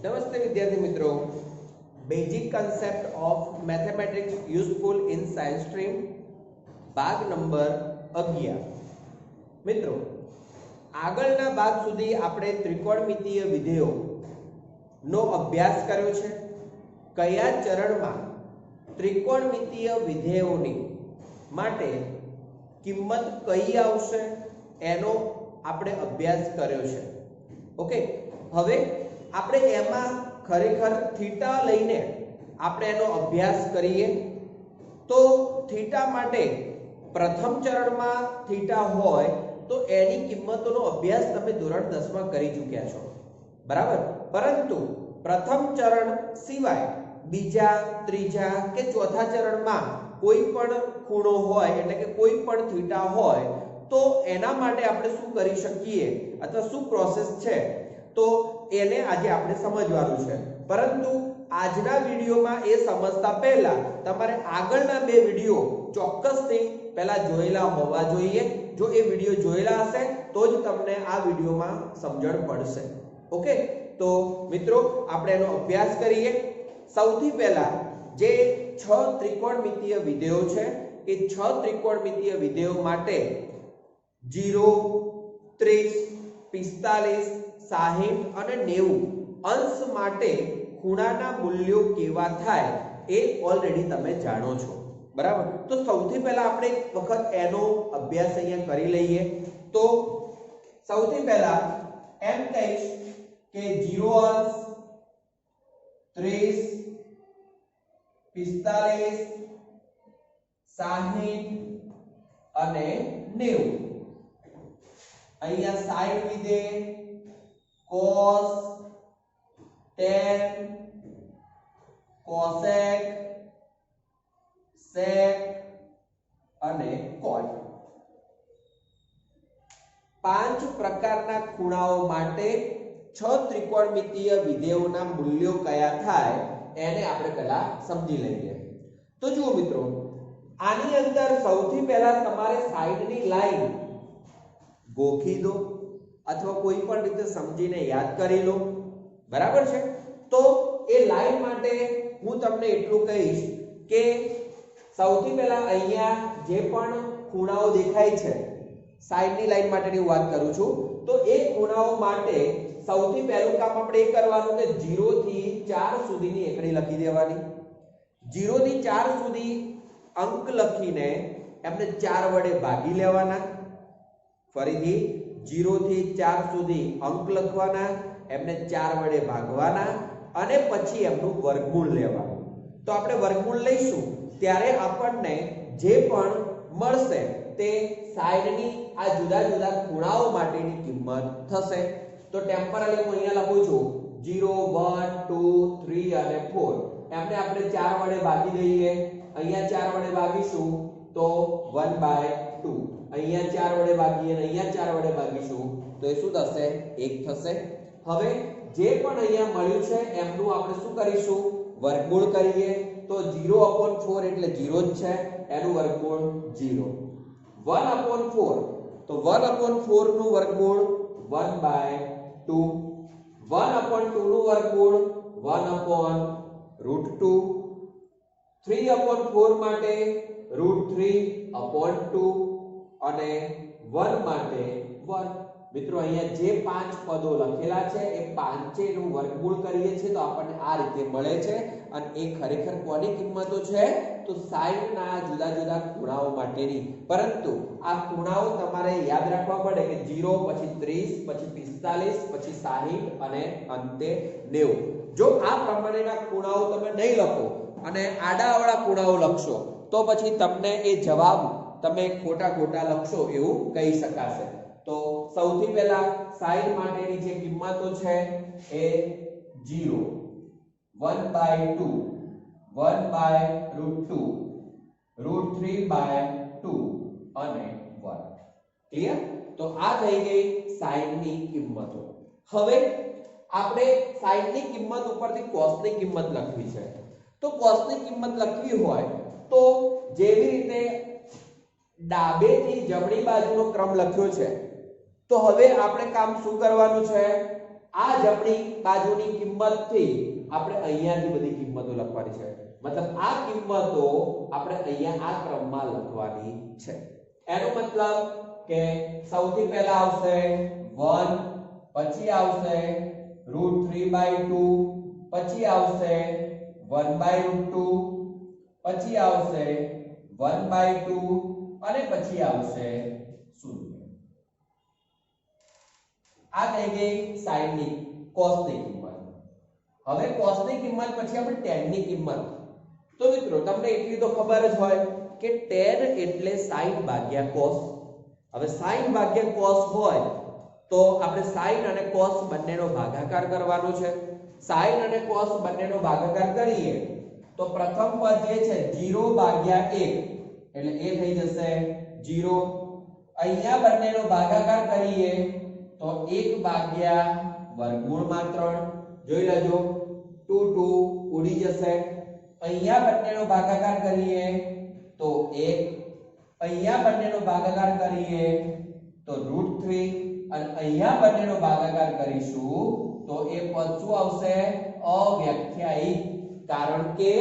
નમસ્તે વિદ્યાર્થી મિત્રો, basic concept of mathematics useful in science stream ભાગ નંબર 11. મિત્રો, આગળના ભાગ સુધી આપણે ત્રિકોણમિતીય વિધેયો નો અભ્યાસ કર્યો છે. કયા ચરણમાં ત્રિકોણમિતીય વિધેયોની માટે કિંમત કઈ આવશે એનો આપણે અભ્યાસ કર્યો છે. ઓકે, હવે આપણે એમાં ખરેખર થીટા લઈને આપણે એનો અભ્યાસ કરીએ તો થીટા માટે પ્રથમ ચરણમાં થીટા હોય તો એની કિંમતોનો અભ્યાસ તમે ધોરણ 10 માં કરી ચૂક્યા છો, બરાબર. પરંતુ પ્રથમ ચરણ સિવાય બીજા, ત્રીજા કે ચોથા ચરણમાં કોઈ પણ ખૂણો હોય એટલે કે કોઈ પણ થીટા હોય તો એના માટે આપણે શું કરી શકીએ અથવા શું પ્રોસેસ છે તો એને આજે આપણે સમજવાનું છે. પરંતુ આજના વિડિયોમાં એ સમજતા પહેલા તમારે આગળના બે વિડિયો ચોક્કસથી પહેલા જોયેલા હોવા જોઈએ. જો એ વિડિયો જોયેલા હશે તો જ તમને આ વિડિયોમાં સમજણ પડશે. ઓકે, તો મિત્રો આપણે એનો અભ્યાસ કરીએ. સૌથી પહેલા જે 6 ત્રિકોણમિતીય વિધેયો છે એ 6 ત્રિકોણમિતીય વિધેયો માટે 0, 30, 45, 60 અને 90 અંશ માટે ખૂણાના મૂલ્યો કેવા થાય એ ઓલરેડી તમે જાણો છો, બરાબર. તો સૌથી પહેલા આપણે એક વખત એનો અભ્યાસ અહીંયા કરી લઈએ. તો સૌથી પહેલા એમ કહીશ કે 0 અંશ, 30, 45, 60 અને 90. અહીંયા 60 વિધેય, cos, tan, cosec, sec અને cot. 5 પ્રકારના ખૂણાઓ માટે 6 ત્રિકોણમિતીય વિધેયોના મૂલ્યો કયા થાય એને આપણે પહેલા સમજી લઈએ. તો જુઓ મિત્રો, આની અંદર સૌથી પહેલા તમારે સાઈડની લાઈન ગોખી દો અથવા કોઈ પણ રીતે સમજીને યાદ કરી લો, બરાબર છે. તો એ લાઈન માટે હું તમને એટલું કહીશ કે સૌથી પહેલા અહીંયા જે પણ ખૂણાઓ દેખાય છે સાઈડની લાઈન માટેની વાત કરું છું, તો એ ખૂણાઓ માટે સૌથી પહેલું કામ આપણે એ કરવાનું કે 0 થી 4 સુધીની એકડી લખી દેવાની. 0 થી 4 સુધી અંક લખીને એમને 4 વડે ભાગી લેવાના. ફરીથી 0 થી 4 સુધી અંક લખવાના, એમને 4 વડે ભાગવાના અને પછી એમનું વર્ગમૂળ લેવાનું. તો આપણે વર્ગમૂળ લઈશું ત્યારે આપણને જે પણ મળશે તે સાઈડની આ જુદા જુદા ખૂણાઓ માટેની કિંમત થશે. તો ટેમ્પરરી હું અહીંયા લખું છું 0, 1, 2, 3 અને 4. એમને આપણે 4 વડે ભાગી દઈએ. અહીંયા 4 વડે ભાગીશું તો 1/2. અહીંયા 4 વડે ભાગીએ અને અહીંયા 4 વડે ભાગીશું તો એ શું થશે? 1 થશે. હવે જે પણ અહીંયા મળ્યું છે એમનું આપણે શું કરીશું? વર્ગમૂળ કરીએ. તો 0/4 એટલે 0 જ છે, એનું વર્ગમૂળ 0. 1/4 તો 1/4 નું વર્ગમૂળ 1/2. 1/2 નું વર્ગમૂળ 1/√2. 3/4 માટે √3/2 અને 1 માટે 1. મિત્રો અહીંયા જે 5 પદો લખેલા છે એ પાંચેયનું વર્ગમૂળ કરીએ છીએ તો આપણને આ રીતે મળે છે. અને એ ખરેખર કોની કિંમતો છે? તો સાઈડના જુદા જુદા ખૂણાઓ માટેની. પરંતુ આ ખૂણાઓ તમારે યાદ રાખવા પડે કે 0 પછી 30 પછી 45 પછી 60 અને અંતે 90. જો આ પ્રમાણેના ખૂણાઓ તમે નહીં લખો અને આડાઅવળા ખૂણાઓ લખશો તો પછી તમને એ જવાબ તમે ખોટા લખશો એવું કહી શકાશે. તો સૌથી પહેલા સાઈડ માટેની જે કિંમતો છે એ 0, 1/2, 1/√2, √3/2 અને 1. ક્લિયર? તો આ થઈ ગઈ સાઈડની કિંમતો. હવે આપણે સાઈડની કિંમત ઉપરથી કોસની કિંમત લખવી છે. તો કોસની કિંમત લખવી હોય તો જેવી રીતે ડાબેથી જમણી બાજુનો ક્રમ લખ્યો છે તો હવે આપણે કામ શું કરવાનું છે? આ જમણી બાજુની કિંમતથી આપણે અહીંયાથી બધી કિંમતો લખવાની છે, મતલબ આ કિંમતો આપણે અહીંયા આ ક્રમમાં લખવાની છે. એનો મતલબ કે સૌથી પહેલા આવશે 1, પછી આવશે √3/2, પછી આવશે 1/√2, પછી આવશે 1/2 અને પછી આવશે 0. આ થઈ ગઈ sin ની cos ની કિંમત. હવે cos ની કિંમત પછી આપણે tan ની કિંમત. તો મિત્રો તમને એટલી તો ખબર જ હોય કે tan એટલે sin ભાગ્યા cos. હવે sin ભાગ્યા cos હોય તો આપણે sin અને cos બંનેનો ભાગાકાર કરવાનો છે. sin અને cos બંનેનો ભાગાકાર કરીએ તો પ્રથમ પદ જે છે 0/1 એટલે એ થઈ જશે 0. અહીંયા બંનેનો ભાગાકાર કરીએ તો 1/√3 જોઈ લેજો 2 ઉડી જશે. અહીંયા બંનેનો ભાગાકાર કરીએ તો 1, અહીંયા બંનેનો ભાગાકાર કરીએ તો √3 અને અહીંયા બંનેનો ભાગાકાર કરીશું તો એ પદ શું આવશે? અવ્યાખ્યાયિત. કારણ કે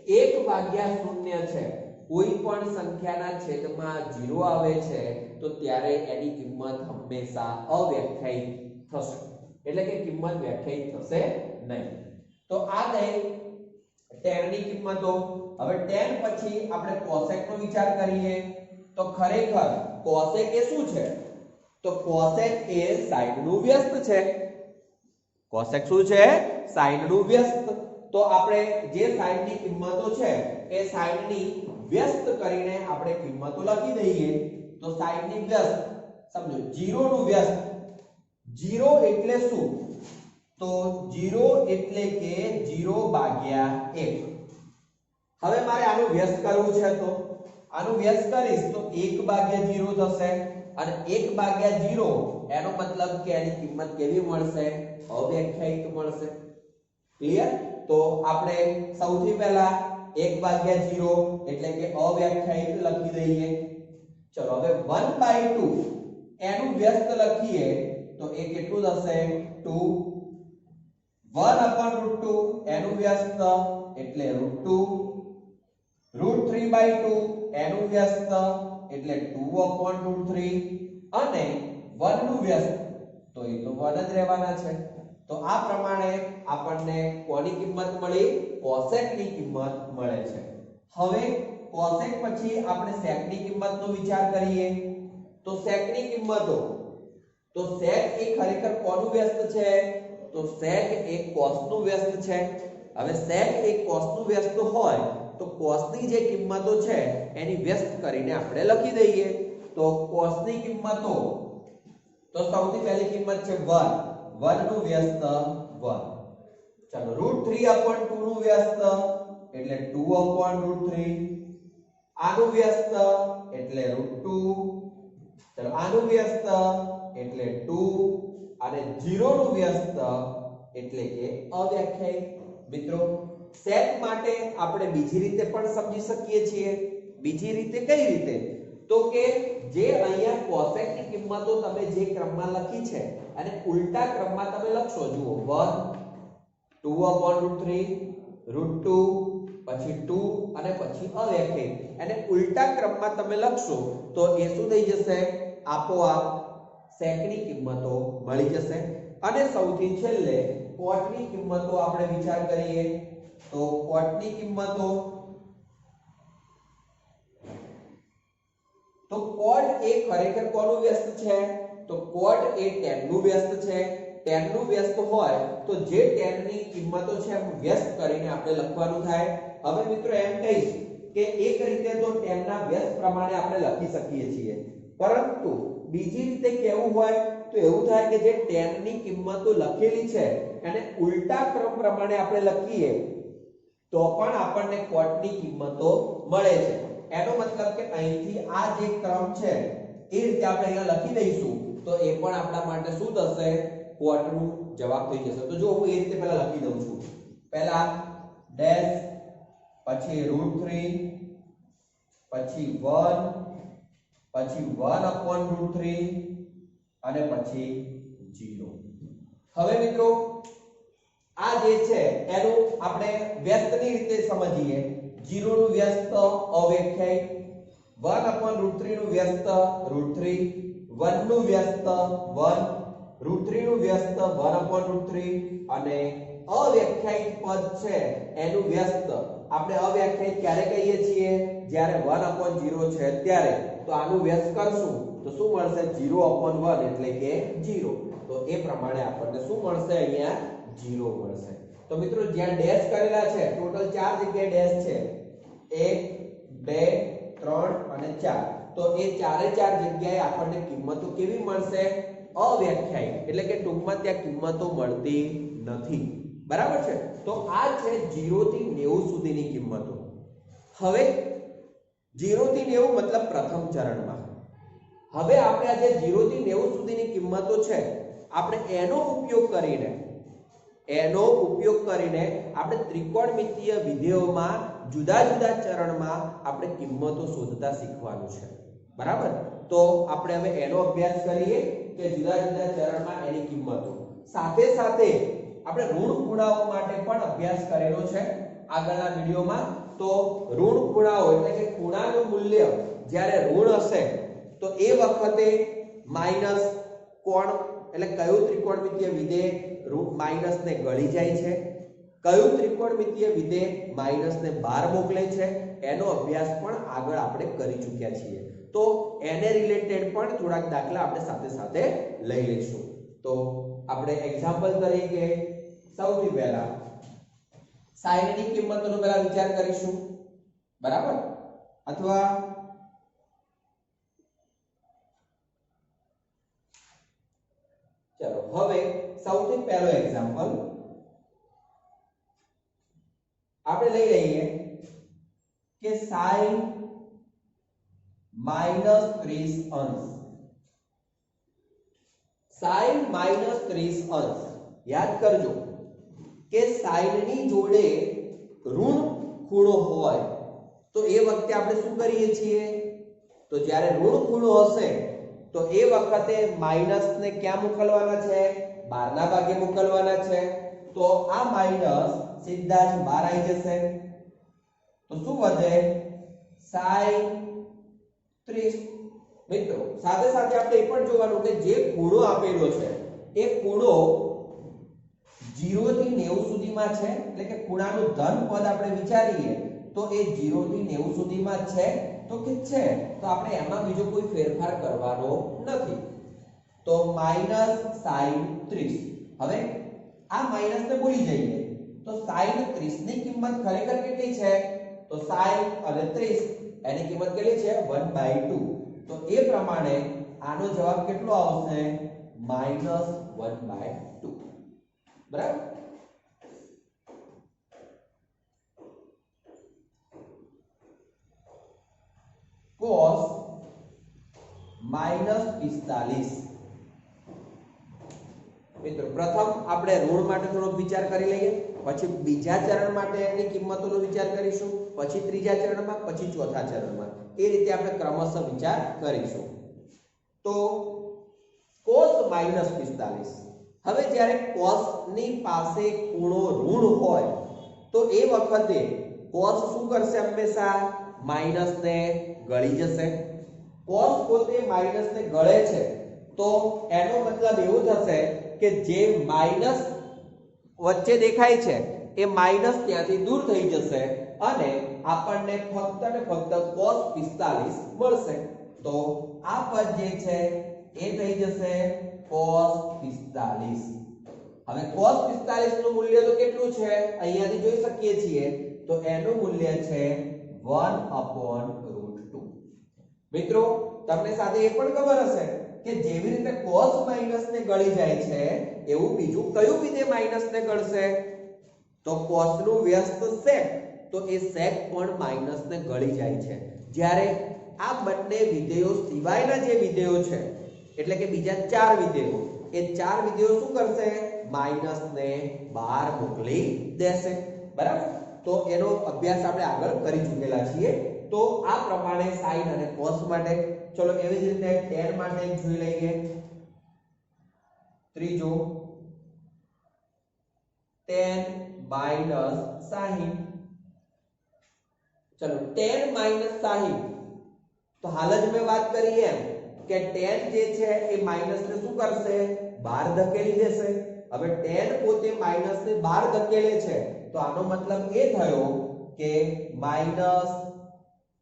1/0 છે. કોઈ પણ સંખ્યાના છેદમાં 0 આવે છે તો ત્યારે એની કિંમત હંમેશા અવ્યાખ્યાયિત થશે, એટલે કે કિંમત વ્યાખ્યાયિત થશે નહીં. તો આ ગઈ tan ની કિંમતો. હવે tan પછી આપણે cosec નો વિચાર કરીએ તો ખરેખર cosec એ શું છે? તો cosec એ sin નું વ્યસ્ત છે. cosec શું છે? sin નું વ્યસ્ત. તો આપણે જે sin ની કિંમતો છે એ sin ની વ્યસ્ત કરીને આપણે કિંમતો લખી દઈએ. તો sin ની વ્યસ્ત સમજો 0 નું વ્યસ્ત. 0 એટલે શું? તો 0 એટલે કે 0/1. હવે મારે આનું વ્યસ્ત કરવું છે તો આનું વ્યસ્ત કરીશ તો 1/0 થશે અને 1/0 એનો મતલબ કે એની કિંમત કેવી મળશે? અવ્યાખ્યાયિત મળશે. ક્લિયર? તો આપણે સૌથી પહેલા 1/0 એટલે કે અવ્યાખ્યાયિત લખી દઈએ. ચલો હવે 1/2 એનું વ્યસ્ત લખીએ તો એ કેટલું થશે? 2. 1/√2 એનું વ્યસ્ત એટલે √2. √3/2 એનું વ્યસ્ત એટલે 2/√3 અને 1 નું વ્યસ્ત તો એ તો 1 જ રહેવાના છે. તો આ પ્રમાણે આપણને કોની કિંમત મળી? cosec ની કિંમત મળે છે. હવે cosec પછી આપણે sec ની કિંમતનો વિચાર કરીએ તો sec ની કિંમતો. તો sec એ ખરેખર કોનું વ્યસ્ત છે? તો sec એ cos નું વ્યસ્ત છે. હવે sec એ cos નું વ્યસ્ત હોય તો cos ની જે કિંમતો છે એની વ્યસ્ત કરીને આપણે લખી દઈએ. તો cos ની કિંમતો તો સૌથી પહેલી કિંમત છે 1. 1 નું વ્યસ્ત 1. ચાલો √3/2 નું વ્યસ્ત એટલે 2/√3. આનું વ્યસ્ત એટલે √2. ચાલો આનું વ્યસ્ત એટલે 2 અને 0 નું વ્યસ્ત એટલે કે અવ્યાખ્યાયિત. મિત્રો sec માટે આપણે બીજી રીતે પણ સમજી શકીએ છીએ. બીજી રીતે કઈ રીતે? તો કે જે અહીંયા cosec ની કિંમતો તમે જે ક્રમમાં લખી છે અને ઉલટા ક્રમમાં તમે લખશો. જુઓ 1 2/√3 √2 પછી 2 અને પછી અવ્યાખ્યાયિત. અને ઉલટા ક્રમમાં તમે લખશો તો એ શું થઈ જશે? આપોઆપ sec ની કિંમતો મળી જશે. અને સૌથી છેલ્લે cot ની કિંમતો આપણે વિચાર કરીએ તો cot ની કિંમતો તો cot એ ખરેખર કોનું વ્યસ્ત છે? તો cot એ tan નું વ્યસ્ત છે. tan નું વ્યસ્ત હોય તો જે tan ની કિંમતો છે એમ વ્યસ્ત કરીને આપણે લખવાનું થાય. હવે મિત્રો એમ કહીશ કે એક રીતે તો tan ના વ્યસ્ત પ્રમાણે આપણે લખી શકીએ છીએ, પરંતુ બીજી રીતે કેવું હોય તો એવું થાય કે જે tan ની કિંમતો લખેલી છે એને ઉલટા ક્રમ પ્રમાણે આપણે લખીએ તો પણ આપણને cot ની કિંમતો મળે છે. એનો મતલબ કે અહીંથી આ જે ક્રમ છે એ રીતે આપણે અહીંયા લખી દઈશું તો એ પણ આપણા માટે શું થશે? cot નું જવાબ થઈ જશે. તો જો હું એ રીતે પહેલા લખી દઉં છું. પહેલા ડેશ પછી √3 પછી 1 પછી 1/√3 અને પછી 0. હવે મિત્રો આ જે છે એનું આપણે વ્યસ્તની રીતે સમજીએ. 0 નું વ્યસ્ત અવ્યાખ્યાયિત, 1/√3 નું વ્યસ્ત √3, 1 નું વ્યસ્ત 1, √3 નું વ્યસ્ત 1/√3 અને અવ્યાખ્યાયિત પદ છે એનું વ્યસ્ત આપણે અવ્યાખ્યાયિત ક્યારે કહીએ છીએ? જ્યારે 1/0 છે ત્યારે. તો આનું વ્યસ્ત કરશું તો શું મળશે? 0/1 એટલે કે 0. તો એ પ્રમાણે આપણને શું મળશે? અહીંયા 0 મળશે. તો મિત્રો જ્યાં ડેશ કરેલા છે ટોટલ 4 જગ્યાએ ડેશ છે, 1 2 3 અને 4. તો એ ચારે ચાર જગ્યાએ આપણને કિંમતો કેવી મળશે? અવ્યાખ્યાયિત, એટલે કે ટૂંકમાં ત્યાં કિંમતો મળતી નથી. બરાબર છે? તો આ છે 0 થી 90 સુધીની કિંમતો. હવે 0 થી 90 મતલબ પ્રથમ ચરણમાં. હવે આપણે આ જે 0 થી 90 સુધીની કિંમતો છે આપણે એનો ઉપયોગ કરીને આપણે ત્રિકોણમિતીય વિધેયોમાં જુદા જુદા ચરણમાં આપણે કિંમતો શોધતા શીખવાનું છે. બરાબર? તો આપણે હવે એનો અભ્યાસ કરીએ કે જુદા જુદા ચરણમાં એની કિંમતો. સાથે સાથે આપણે ઋણ ખૂણાઓ માટે પણ અભ્યાસ કરેલો છે આગળના વિડિયોમાં. તો ઋણ ખૂણાઓ એટલે કે ખૂણાનું મૂલ્ય જ્યારે ઋણ હશે તો એ વખતે માઈનસ કોણ એટલે કયું ત્રિકોણમિતીય વિધેય માઈનસ ને ગળી જાય છે, કયું ત્રિકોણમિતીય વિધેય માઈનસ ને બહાર મોકલે છે, એનો અભ્યાસ પણ આગળ આપણે કરી ચૂક્યા છીએ. તો એને રિલેટેડ પણ થોડાક દાખલા આપણે સાથે સાથે લઈ લઈશું. તો આપણે એક્ઝામ્પલ તરીકે સૌથી પહેલા sin ની કિંમતનો પહેલા વિચાર કરીશું. બરાબર? અથવા ચલો હવે સૌથી પહેલો એક્ઝામ્પલ આપણે લઈ લઈએ કે sin -30 અંશ. sin -30 અંશ યાદ કરજો કે sin ની જોડે ઋણ ખૂણો હોય તો એ વખતે આપણે શું કરીએ છીએ? તો જ્યારે ઋણ ખૂણો હશે તો એ વખતે માઈનસ ને ક્યાં મોકલવાના છે? બહારના ભાગે મોકલવાના છે. તો આ માઈનસ સીધા જ બહાર આવી જશે. તો શું વધે? sin 30. મિત્રો સાથે સાથે આપણે એ પણ જોવાનું કે જે ખૂણો આપેલો છે એ ખૂણો 0 થી 90 સુધીમાં છે, એટલે કે ખૂણાનું ધન પદ આપણે વિચારીએ તો એ 0 થી 90 સુધીમાં છે. તો કે છે તો આપણે એમાં બીજો કોઈ ફેરફાર કરવાનો નથી. તો માઈનસ sin 30. હવે આ માઈનસ ને ભૂલી જઈએ. તો sin 30 ની કિંમત ખરેખર કેટલી છે? તો sin અને 30 એની કિંમત કેટલી છે? 1/2. તો એ પ્રમાણે આનો જવાબ કેટલો આવશે? -1/2. બરાબર? cos -45. મિત્રો પ્રથમ આપણે ઋણ માટે થોડો વિચાર કરી લઈએ, પછી બીજા ચરણ માટે એની કિંમતોનો વિચાર કરીશું, પછી ત્રીજા ચરણમાં, પછી ચોથા ચરણમાં. એ રીતે આપણે ક્રમશઃ વિચાર કરીશું. તો cos -45. હવે જ્યારે cos ની પાસે ખૂણો ઋણ હોય તો એ વખતે cos શું કરશે? હંમેશા માઈનસ ને ગળી જશે. cos પોતે માઈનસ ને ગળે છે તો એનો મતલબ એવું થશે કે જે માઈનસ વચ્ચે દેખાય છે એ માઈનસ ત્યાંથી દૂર થઈ જશે અને આપણને ફક્ત ને ફક્ત cos 45 મળશે. તો આ પદ જે છે એ થઈ જશે cos 45. હવે cos 45 નું મૂલ્ય તો કેટલું છે? અહીંયાથી જોઈ શકીએ છીએ. તો એનું મૂલ્ય છે 1/√2. મિત્રો તમને સાથે એ પણ ખબર હશે કે જેવી રીતે cos માઈનસ ને ગળી જાય છે એવું બીજું કયું વિધેય માઈનસ ને ગળશે? તો cos નું વ્યસ્ત sec. તો એ sec પણ માઈનસ ને ગળી જાય છે. જ્યારે આ બંને વિધેયો સિવાયના જે વિધેયો છે એટલે કે બીજા 4 વિધેયો, એ 4 વિધેયો શું કરશે? માઈનસ ને બહાર મોકલી દેશે. બરાબર? તો એનો અભ્યાસ આપણે આગળ કરી ચૂકેલા છીએ. તો આ પ્રમાણે sin અને cos માટે. ચલો એવી જ રીતે tan માટે જોઈ લઈએ. ત્રીજો tan माइनस 60। चलो tan माइनस 60 तो हाल ज में बात करी एम કે tan જે છે એ માઈનસ ને શું કરશે બહાર ધકેલી દેશે। હવે tan પોતે માઈનસ ને બહાર ધકેલે છે તો આનો મતલબ એ થયો કે માઈનસ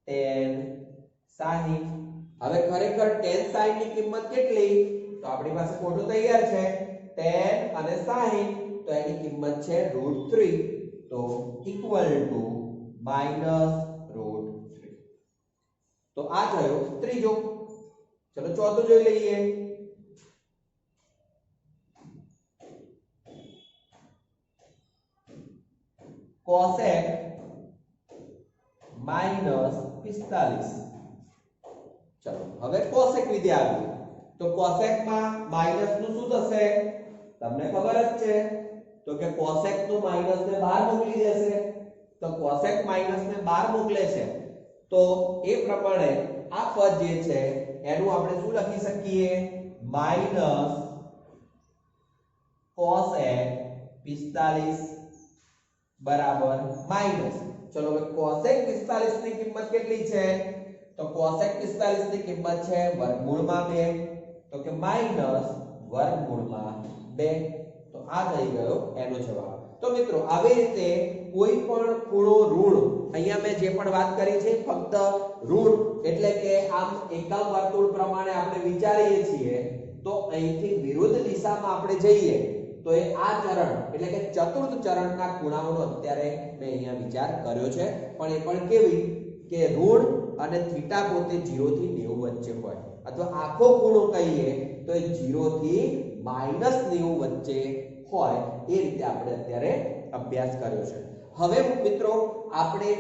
tan 60। હવે ખરેખર tan 60 ની કિંમત કેટલી તો આપણી પાસે કોઠું તૈયાર છે tan અને 60 તો એની કિંમત છે √3 તો ઇક્વલ ટુ -√3 તો આ થયો ત્રીજો। चलो चौथो જોઈ લઈએ। cosec -45। चलो હવે cosec વિધેય આવી તો cosec માં માઈનસ નું શું થશે તમને ખબર જ છે તો કે cosec નું માઈનસ ને બહાર મોકલી દેશે તો cosec માઈનસ ને બહાર મોકલે છે તો એ પ્રમાણે આ પદ જે છે એનું આપણે શું લખી શકીએ માઈનસ cosec 45 બરાબર માઈનસ। ચલો હવે cosec 45 ની કિંમત કેટલી છે તો cosec 45 ની કિંમત છે વર્ગમૂળમાં 2 તો કે માઈનસ વર્ગમૂળમાં 2 તો આ થઈ ગયો એનો જવાબ। તો મિત્રો આવી રીતે કોઈ પણ ખૂણો ઋણ અહીંયા મેં જે પણ વાત કરી છે ફક્ત ઋણ એટલે કે આમ એકમ વર્તુળ પ્રમાણે આપણે વિચારીએ છીએ તો અહીંથી વિરુદ્ધ દિશામાં આપણે જઈએ તો એ આ ચરણ એટલે કે ચતુર્થ ચરણના ખૂણાઓનો અત્યારે મેં અહીંયા વિચાર કર્યો છે પણ એ પણ કેવી કે ઋણ અને થીટા પોતે 0 થી 90 વચ્ચે હોય અથવા આખો ખૂણો કહીએ તો એ 0 થી -90 વચ્ચે હોય એ રીતે આપણે અત્યારે અભ્યાસ કર્યો છે। હવે મિત્રો આપણે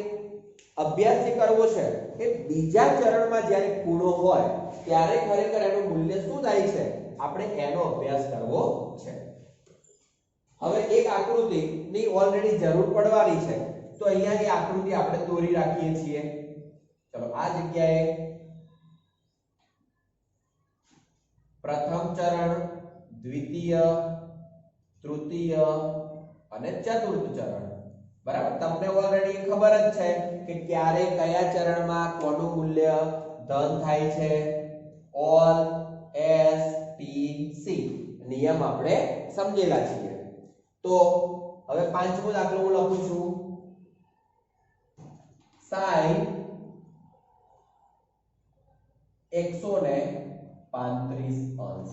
અભ્યાસ જે કરવો છે એ બીજા ચરણમાં જ્યારે ખૂણો હોય ત્યારે ખરેખર એનું મૂલ્ય શું થાય છે આપણે એનો અભ્યાસ કરવો છે। હવે એક આકૃતિની ઓલરેડી જરૂર પડવાની છે તો અહીંયા એ આકૃતિ આપણે દોરી રાખીએ છીએ। ચલો આ જગ્યાએ પ્રથમ ચરણ દ્વિતીય તૃતીય અને ચતુર્થ ચરણ બરાબર તમને ઓલરેડી ખબર જ છે કે ક્યારે કયા ચરણમાં કોનું મૂલ્ય ધન થાય છે ઓલ એસ ટી સી નિયમ આપણે સમજેલા છીએ। તો હવે પાંચમો દાખલો હું લખું છું sin 135°।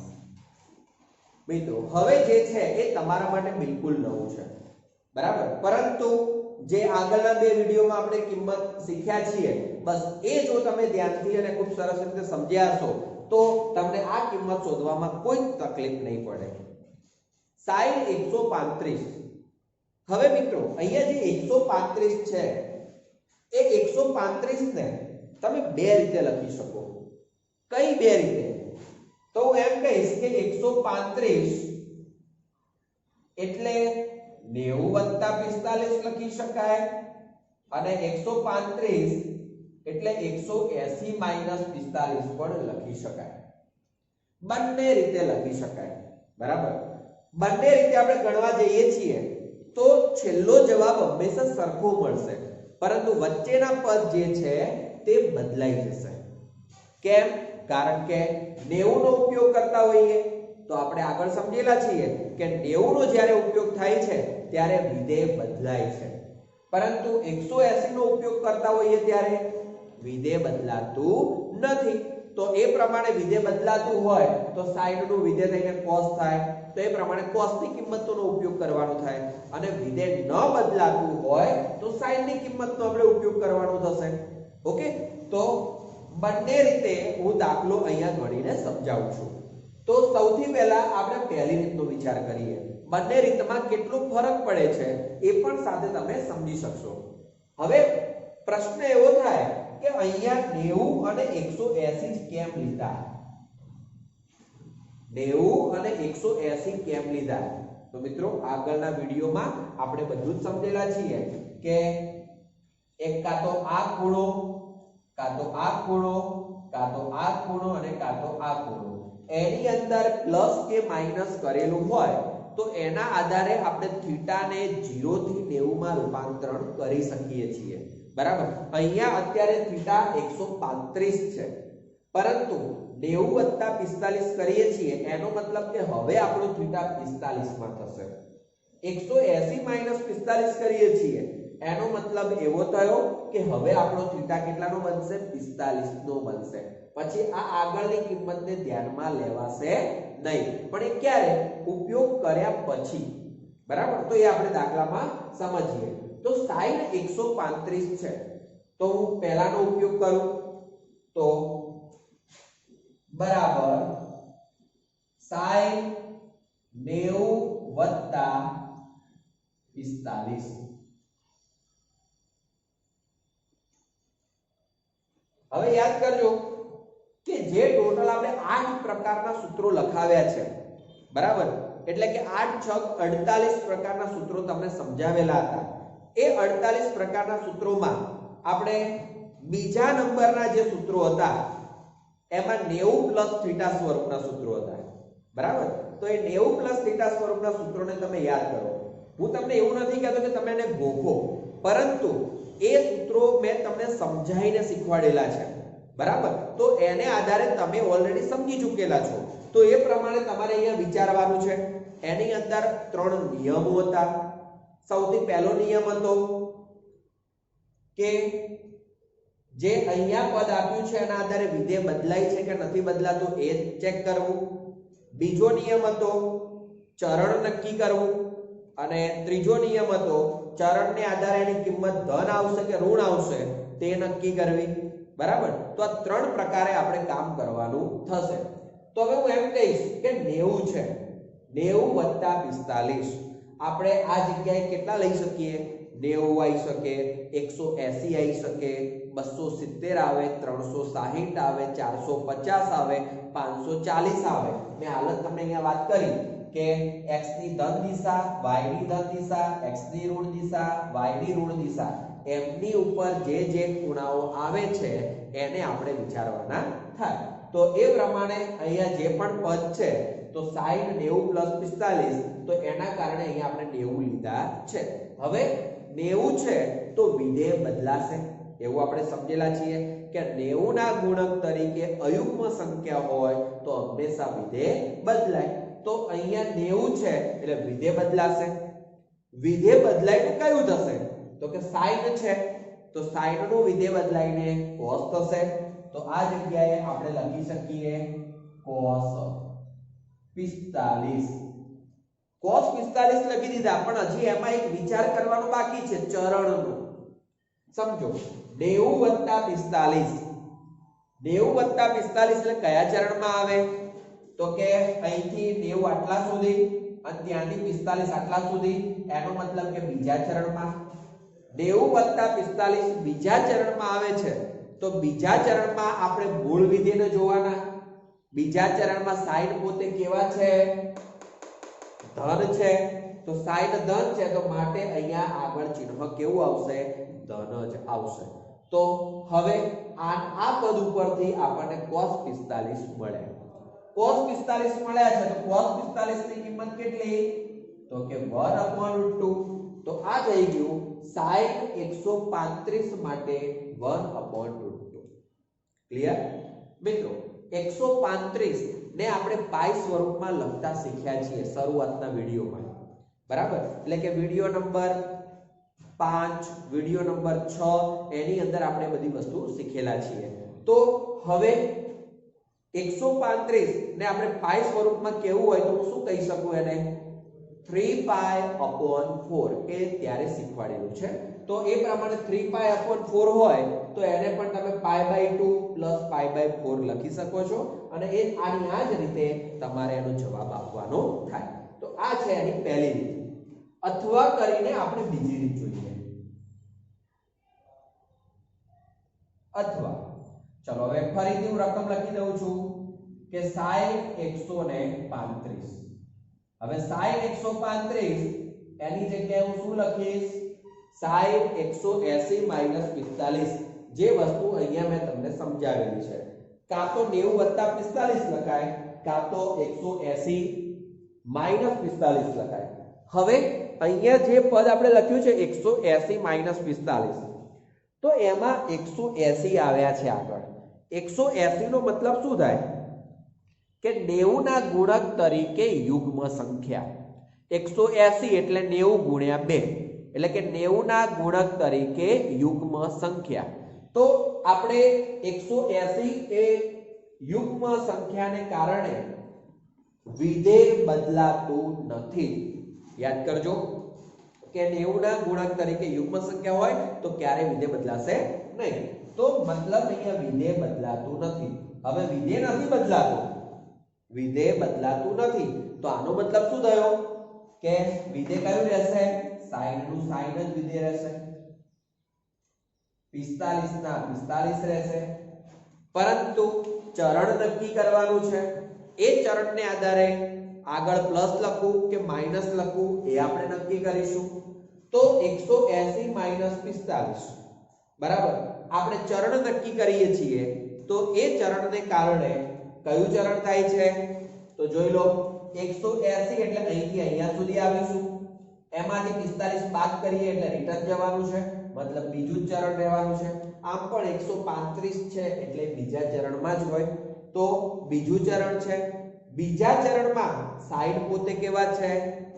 મિત્રો હવે જે છે એ તમારા માટે બિલકુલ નવું છે બરાબર પરંતુ જે આગળના બે વિડિયોમાં આપણે કિંમત શીખ્યા છીએ બસ એ જો તમે ધ્યાનથી અને ખૂબ સરસ રીતે સમજ્યા હશો તો તમને આ કિંમત શોધવામાં કોઈ તકલીફ નહીં પડે। sin 135 હવે મિત્રો અહીંયા જે 135 છે એ 135 ને તમે બે રીતે લખી શકો કઈ બે રીતે તો હું એમ કહીશ કે 135 એટલે 90 + 45 લખી શકાય અને 135 એટલે 180 - 45 પણ લખી શકાય બંને રીતે લખી શકાય બરાબર। બંને રીતે આપણે ગણવા જઈએ છીએ તો છેલ્લો જવાબ હંમેશા સરખો મળશે પરંતુ વચ્ચેના પદ જે છે તે બદલાઈ જશે કેમ કારણ કે 90 નો ઉપયોગ કરતા હોઈએ તો આપણે આગળ સમજેલા છીએ કે 90 નો જ્યારે ઉપયોગ થાય છે ત્યારે વિધેય બદલાય છે પરંતુ 180 નો ઉપયોગ કરતા હોઈએ ત્યારે વિધેય બદલાતું નથી તો એ પ્રમાણે વિધેય બદલાતું હોય તો sin નું વિધેય થઈને cos થાય તો એ પ્રમાણે cos ની કિંમતનો ઉપયોગ કરવાનો થાય અને વિધેય ન બદલાતું હોય તો sin ની કિંમતનો આપણે ઉપયોગ કરવાનો થશે। ઓકે તો બંને રીતે હું દાખલો અહીંયા ગણીને સમજાવું છું। તો સૌથી પહેલા આપણે પહેલી રીતનો વિચાર કરીએ બંને રીતમાં કેટલો ફરક પડે છે એ પણ સાથે તમે સમજી શકશો। હવે પ્રશ્ન એવો થાય કે અહીંયા 90 અને 180 જ કેમ લીધા 90 અને 180 કેમ લીધા તો મિત્રો આગળના વિડિયોમાં આપણે બધું જ સમજેલા છીએ કે એક કાં તો આ ખૂણો કાં તો આ ખૂણો કાં તો આ ખૂણો અને કાં તો આ ખૂણો એની અંદર પ્લસ કે માઈનસ કરેલું હોય તો એના આધારે આપણે થીટાને 0 થી 90 માં રૂપાંતરણ કરી શકીએ છીએ, બરાબર। અહીંયા અત્યારે થીટા 135 છે, પરંતુ 90 + 45 કરીએ છીએ એનો મતલબ કે હવે આપણો થીટા 45 માં થશે। 180 - 45 કરીએ છીએ એનો મતલબ એવો થયો કે હવે આપણો થીટા કેટલાનો બનશે? 45 નો બનશે। પછી આ આગળની કિંમતને ધ્યાનમાં લેવાશે નહીં, પણ એ ક્યારે? ઉપયોગ કર્યા પછી, બરાબર। તો એ આપણે દાખલામાં સમજીએ। તો sin 135 છે, તો હું પહેલાનો ઉપયોગ કરું તો બરાબર sin 90 + 45। હવે યાદ કરજો કે જે ટોટલ આપણે 8 પ્રકારના સૂત્રો લખાવ્યા છે, બરાબર। એટલે કે 8 × 6 = 48 પ્રકારના સૂત્રો તમને સમજાવેલા હતા। એ 48 પ્રકારના સૂત્રોમાં આપણે બીજા નંબરના જે સૂત્રો હતા એમાં 90 + થીટા સ્વરૂપના સૂત્રો હતા, બરાબર। તો એ 90 + થીટા સ્વરૂપના સૂત્રોને તમે યાદ કરો। હું તમને એવું નથી કહેતો કે તમે એને ગોખો, પરંતુ એ સૂત્રો મેં તમને સમજાવીને શીખવાડેલા છે, બરાબર। તો એને આધારે તમે ઓલરેડી સમજી ચૂકેલા છો, તો એ પ્રમાણે તમારે અહીંયા વિચારવાનું છે। એની અંદર 3 નિયમો હતા। સૌથી પહેલો નિયમ હતો કે જે અહીંયા પદ આપ્યું છે એના આધારે વિધેય બદલાય છે કે નથી બદલાતું એ ચેક કરવું। બીજો નિયમ હતો ચરણ નક્કી કરવું, અને ત્રીજો નિયમ હતો ચરણને આધારે એની કિંમત ધન આવશે કે ઋણ આવશે તે નક્કી કરવી, બરાબર। તો આ 3 પ્રકારે આપણે કામ કરવાનું થશે। તો હવે હું એમ કહીશ કે 90 છે, 90 + 45 આપણે આ જગ્યાએ કેટલા લઈ શકીએ? 90 આવી શકે, 180 આવી શકે, 270 આવે, 360 આવે, 450 આવે, 540 આવે। મેં હાલત તમને અહીંયા વાત કરી કે x ની ધન દિશા, y ની ધન દિશા, x ની ઋણ દિશા, y ની ઋણ દિશા, એમની ઉપર જે ખૂણાઓ આવે છે એને આપણે વિચારવાના થાય। તો એ પ્રમાણે અહીંયા જે પણ પદ છે તો sin 90 + 45, તો એના કારણે અહીંયા આપણે 90 લીધા છે। હવે 90 છે તો વિધેય બદલાશે, એવું આપણે સમજેલા છીએ કે 90 ના ગુણક તરીકે અયુગ્મ સંખ્યા હોય તો હંમેશા વિધેય બદલાય। તો અહીંયા 90 છે એટલે વિધેય બદલાશે। વિધેય બદલાય તો કયું થશે? તો કે sin છે, તો sin નું વિધેય બદલાઈને cos થશે। તો આ જગ્યાએ આપણે લખી શકીએ cos 45। cos 45 લખી દીધા, પણ હજી એમાં એક વિચાર કરવાનો બાકી છે ચરણનો। સમજો 90 + 45, 90 + 45 એટલે કયા ચરણમાં આવે? તો કે અહીંથી 90 આટલા સુધી અને ત્યાંથી 45 આટલા સુધી, એનો મતલબ કે બીજા ચરણમાં। 90 + 45 બીજા ચરણમાં આવે છે, તો બીજા ચરણમાં આપણે મૂળ વિધેયને જોવાના। બીજા ચરણમાં sin પોતે કેવા છે? ધન છે, તો sin ધન છે તો માટે અહીંયા આગળ ચિહ્ન કેવું આવશે? ધન જ આવશે। તો હવે આ પદ ઉપરથી આપણને cos 45 મળે। cos 45 મળ્યા છે, તો cos 45 ની કિંમત કેટલી? તો કે 1/√2। તો આ થઈ ગયું sin 135 માટે 1/√2। ક્લિયર મિત્રો? 135 ને આપણે પાઈ સ્વરૂપમાં લખતા શીખ્યા છીએ શરૂઆતના વિડિયોમાં, બરાબર। એટલે કે વિડિયો નંબર 5, વિડિયો નંબર 6 એની અંદર આપણે બધી વસ્તુ શીખેલા છીએ। તો હવે 135 ને આપણે પાઈ સ્વરૂપમાં કેવું હોય તો હું શું કહી શકું એને? 3π/4 એ ત્યારે શીખવાડેલું છે। તો એ પ્રમાણે 3π/4 હોય તો એને પણ તમે π/2 + π/4 લખી શકો છો, અને એ આની આ જ રીતે તમારે એનો જવાબ આપવાનો થાય। તો આ છે એની પહેલી રીત। અથવા કરીને આપણે બીજી રીત જોઈએ। અથવા ચલો હવે ફરીથી હું રકમ લખી દઉં છું કે sin 135। હવે sin 135 એની જગ્યાએ હું શું લખીશ? sin 180 - 45, જે વસ્તુ અહીંયા મેં તમને સમજાવેલી છે। કાં તો 90 + 45 લખાય, કાં તો 180 -45 લખાય. હવે અહીંયા જે પદ આપણે લખ્યું છે 180 - 45, તો એમાં 180 આવ્યા છે આગળ. 180 નો મતલબ શું થાય કે 90 ના ગુણક તરીકે યુગ્મ સંખ્યા. 180 એટલે 90 ગુણ્યા 2 એટલે કે 90 ના ગુણક તરીકે યુગ્મ સંખ્યા. તો આપણે 180 એ યુગ્મ સંખ્યાને કારણે વિધેય બદલાતું નથી. યાદ કરજો કે 90 ના ગુણક તરીકે યુગ્મ સંખ્યા હોય તો ક્યારે વિધેય બદલાશે નહીં. તો મતલબ અહીંયા વિધેય બદલાતું નથી. હવે વિધેય નથી બદલાતું, વિધેય બદલાતું નથી, તો આનો મતલબ શું થયો કે વિધેય કયું રહેશે? sin નું sin જ વિધેય રહેશે. 45 ના 45 રહેશે. પરંતુ ચરણ નક્કી કરવાનું છે. એ ચરણને આધારે આગળ પ્લસ લખવું કે માઈનસ લખવું એ આપણે નક્કી કરીશું. તો 180 - 45 બરાબર આપણે ચરણ નક્કી કરીએ છીએ. તો એ ચરણને કારણે કયું ચરણ થાય છે? તો જોઈ લો 180 એટલે અહીંથી અહીંયા સુધી આવીશું. એમાંથી 45 બાદ કરીએ એટલે રિટર્ન જવાનું છે, મતલબ બીજું જ ચરણ રહેવાનું છે. આમ પણ 135 છે એટલે બીજા ચરણમાં જ હોય, તો બીજું ચરણ છે. બીજા ચરણમાં સાઈન પોતે કેવા છે?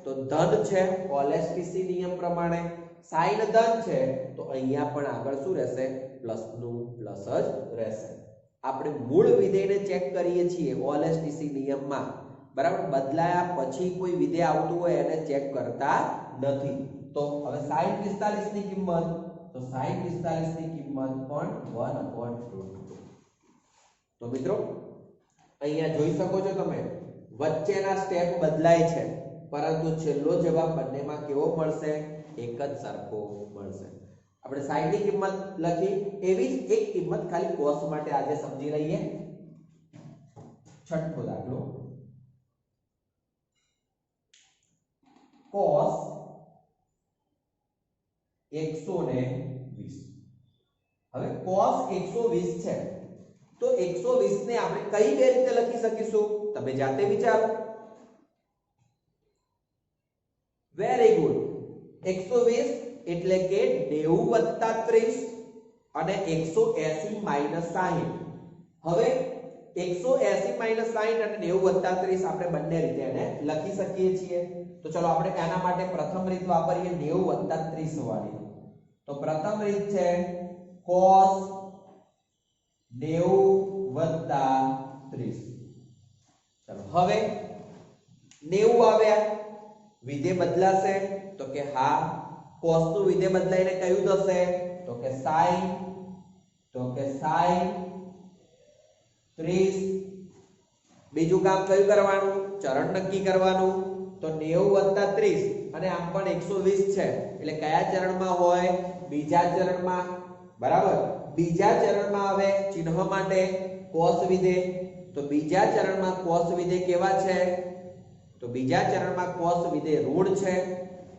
તો ધન છે. ઓલેસ્ટીસી નિયમ પ્રમાણે સાઈન ધન છે તો અહીંયા પણ આગળ શું રહેશે? પ્લસ નું પ્લસ જ રહેશે. આપણે મૂળ વિધેયને ચેક કરીએ છીએ ઓલેસ્ટીસી નિયમમાં, બરાબર. બદલાયા પછી કોઈ વિધેય આવતું હોય એને ચેક કરતા નથી. તો હવે sin 45 ની કિંમત, તો sin 45 ની કિંમત પણ 1/√2. તો મિત્રો અહીંયા જોઈ શકો છો તમે વચ્ચેના સ્ટેપ બદલાય છે, પરંતુ છેલ્લો જવાબ બંનેમાં કેવો મળશે? એક જ સરખો મળશે. આપણે sin ની કિંમત લખી, એવી જ એક કિંમત ખાલી cos માટે આજે સમજી લઈએ. છઠ્ઠો દાખલો, cos 120. હવે cos 120 છે તો 120 ને આપણે કઈ બે રીતે લખી શકીશું? તમે જાતે વિચારો. Very good. 120 એટલે કે 90 + 30 અને 180 - 60. હવે 180 - 60 અને 90 + 30 આપણે બંને રીતે એને લખી શકીએ છીએ. તો ચલો આપણે આના માટે પ્રથમ રીત વાપરીએ, 90 + 30 વાળી. તો પ્રથમ રીત છે cos 90 + 30. ચલો હવે 90 આવ્યા, વિધેય બદલાશે? તો કે હા. cos નું વિધેય બદલાઈને કયું થશે? તો કે sin. તો કે sin 30. બીજું કામ કયું કરવાનું? ચરણ નક્કી કરવાનું. તો 90 + 30 અને આમ પણ 120 છે એટલે કયા ચરણમાં હોય? બીજા ચરણમાં, બરાબર. બીજા ચરણમાં આવે ચિહ્ન માટે cos વિધેય. તો બીજા ચરણમાં cos વિધેય કેવા છે? તો બીજા ચરણમાં cos વિધેય ઋણ છે.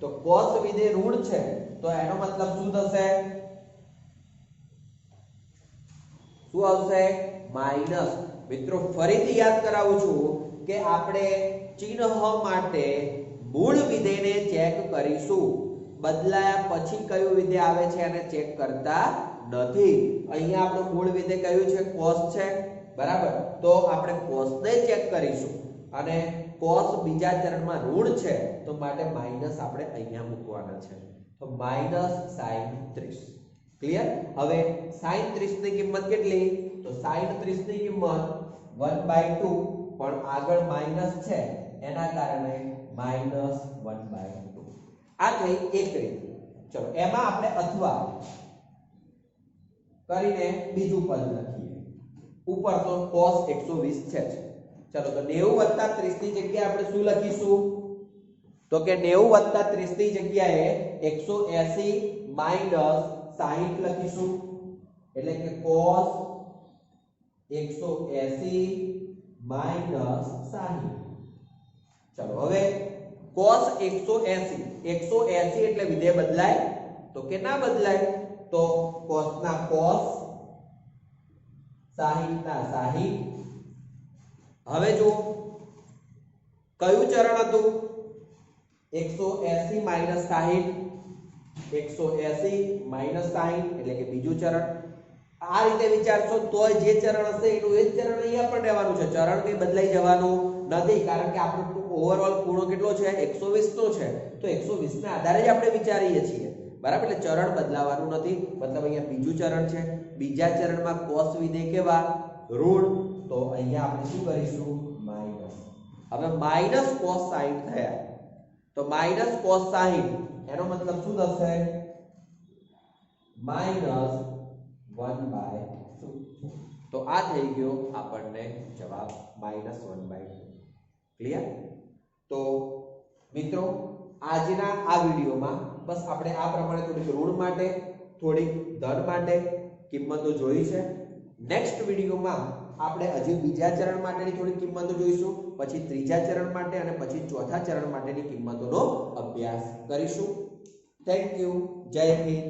તો cos વિધેય ઋણ છે તો એનો મતલબ શું થશે? શું આવશે? માઈનસ. મિત્રો ફરીથી યાદ કરાવું છું કે આપણે ચિહ્ન માટે મૂળ વિધેયને ચેક કરીશું. બદલાયા પછી કયું વિધેય આવે છે એને ચેક કરતા નથી. અહીંયા આપણું મૂળ વિધેય કયું છે? cos છે, બરાબર. તો આપણે cos ને ચેક કરીશું અને cos બીજા ચરણમાં ઋણ છે તો માટે માઈનસ આપણે અહીંયા મૂકવાના છે. તો માઈનસ sin 30. ક્લિયર? હવે sin 30 ની કિંમત કેટલી? તો sin 30 ની કિંમત 1/2, પણ આગળ માઈનસ છે એના કારણે -1/2. આ થઈ એક રીત. ચલો એમાં આપણે અથવા કરીને બીજું પદ લખીએ. ઉપર તો cos 120 છે. ચલો તો 90 + 30 ની જગ્યાએ આપણે શું લખીશું? તો કે 90 + 30 ની જગ્યાએ 180 - 60 લખીશું. એટલે કે cos 180 - 60. ચલો હવે cos 180 એટલે વિધેય બદલાય? તો કે ના બદલાય. તો cos ના cos, 60 ના 60. હવે જો કયું ચરણ હતું? 180 માઈનસ 60, 180 માઈનસ 60 એટલે કે બીજું ચરણ. આ રીતે વિચારશો તો જે ચરણ હશે એનું એ જ ચરણ અહીંયા પણ રહેવાનું છે. ચરણ કઈ બદલાઈ જવાનું નથી, કારણ કે આપણો ઓવરઓલ ખૂણો કેટલો છે? 120 નો છે. તો 120 ના આધારે જ આપણે વિચારીએ છીએ, બરાબર. એટલે ચરણ બદલાવાનું નથી, મતલબ અહીંયા બીજું ચરણ છે. બીજા ચરણમાં cos વિધેય કેવા? ઋણ. તો અહીંયા આપણે શું કરીશું? માઈનસ. હવે માઈનસ cos 60 થયા, તો માઈનસ cos 60 એનો મતલબ શું થશે? માઈનસ 1/2. તો આ થઈ ગયો આપણને જવાબ માઈનસ 1/2. ક્લિયર? તો મિત્રો આજના આ વિડીયોમાં બસ આપણે આ પ્રમાણે થોડીક ઋણ માટે, થોડીક ધન માટે કિંમતો જોઈ છે. નેક્સ્ટ વિડીયોમાં આપણે હજી બીજા ચરણ માટેની થોડી કિંમતો જોઈશું, પછી ત્રીજા ચરણ માટે અને પછી ચોથા ચરણ માટેની કિંમતોનો અભ્યાસ કરીશું. Thank you. જય હિન્દ.